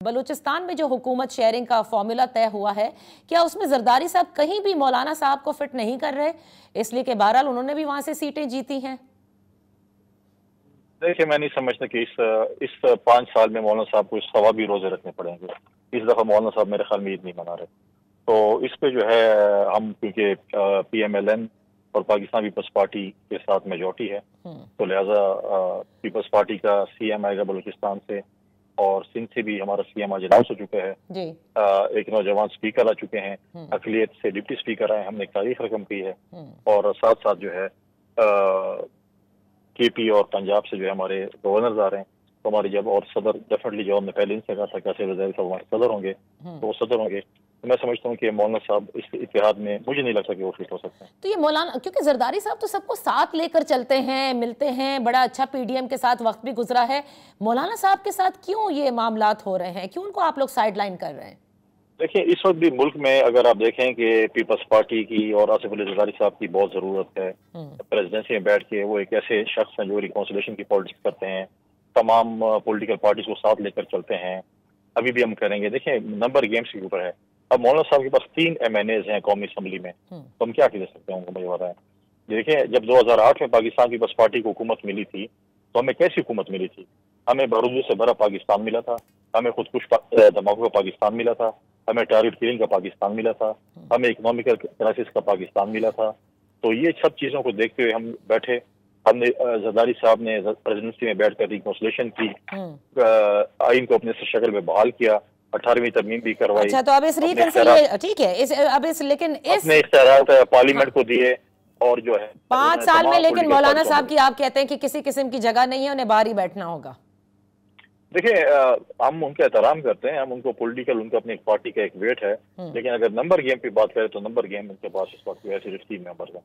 बलूचिस्तान में जो हुकूमत शेयरिंग का फॉर्मूला तय हुआ है, क्या उसमें जरदारी साहब कहीं भी मौलाना साहब को फिट नहीं कर रहे, इसलिए कि बहरहाल उन्होंने भी वहां से सीटें जीती हैं? देखिए, मैं नहीं समझता कि इस 5 साल में मौलाना साहब को सवाबी रोजे रखने पड़ेंगे। इस दफा मौलाना साहब मेरे ख्याल में ईद नहीं मना रहे, तो इस पे जो है हम, क्योंकि PMLN और पाकिस्तान पीपल्स पार्टी के साथ मेजॉरिटी है, तो लिहाजा पीपल्स पार्टी का CM आएगा बलूचिस्तान से, और सिंध से भी हमारा CM आज अनाउंस हो चुका है। एक नौजवान स्पीकर आ चुके हैं, अकलियत से डिप्टी स्पीकर आए, हमने एक तारीख रकम की है, और साथ साथ जो है KP और पंजाब से जो है हमारे गवर्नर आ रहे हैं। तो हमारे जब और सदर डेफिनेटली, जो हमने पहले इनसे कहा था कैसे वज़ीर साहब हमारे सदर होंगे, तो वो सदर होंगे। तो मैं समझता हूँ कि मौलाना साहब इस इत्तेहाद में मुझे नहीं लगता कि वो फिट हो सकते हैं। तो ये मौलाना, क्योंकि जरदारी साहब तो सबको साथ लेकर चलते हैं, मिलते हैं, बड़ा अच्छा PDM के साथ वक्त भी गुजरा है, मौलाना साहब के साथ क्यों ये मामलात हो रहे हैं, क्यों उनको आप लोग साइड लाइन कर रहे हैं? देखिए, इस वक्त भी मुल्क में अगर आप देखें कि पीपल्स पार्टी की और आसिफ अली जरदारी साहब की बहुत ज़रूरत है। प्रेसिडेंसी में बैठ के वो एक ऐसे शख्स हैं जो रिकॉन्सिलेशन की पॉलिटिक्स करते हैं, तमाम पॉलिटिकल पार्टीज को साथ लेकर चलते हैं। अभी भी हम करेंगे। देखिए, नंबर गेम्स के ऊपर है। अब मौलाना साहब के पास 3 MNAs हैं कौमी असम्बली में, तो हम क्या कह सकते हैं उनको, मुझे बताएं। देखिए, जब 2008 में पाकिस्तान पीपल्स पार्टी को हुकूमत मिली थी, तो हमें कैसी हुकूमत मिली थी? हमें बारूदों से भरा पाकिस्तान मिला था, हमें खुदकुश धमाकों का पाकिस्तान मिला था, हमें टारगेट किलिंग का पाकिस्तान मिला था, हमें इकोनॉमिकल क्राइसिस का पाकिस्तान मिला था। तो ये सब चीज़ों को देखते हुए हम बैठे। हमने जरदारी साहब ने प्रेसिडेंसी में बैठकर रिकॉन्सिलेशन की, आइन को अपने शक्ल में बहाल किया, 18वीं तरमीम भी करवाई। अच्छा, तो अब इस रिकॉन्सिलिएशन, ठीक है, लेकिन अपने इख्तियारात पार्लियामेंट को दिए, और जो है 5 साल में, लेकिन मौलाना साहब की आप कहते हैं कि किसी किस्म की जगह नहीं है, उन्हें बाहर ही बैठना होगा। देखिए, हम उनका एहतराम करते हैं, हम उनको पॉलिटिकल, उनका अपनी पार्टी का एक वेट है, लेकिन अगर नंबर गेम पे बात करें तो नंबर गेम उनके पास इस वक्त ऐसे 15 मेंबर्स हैं।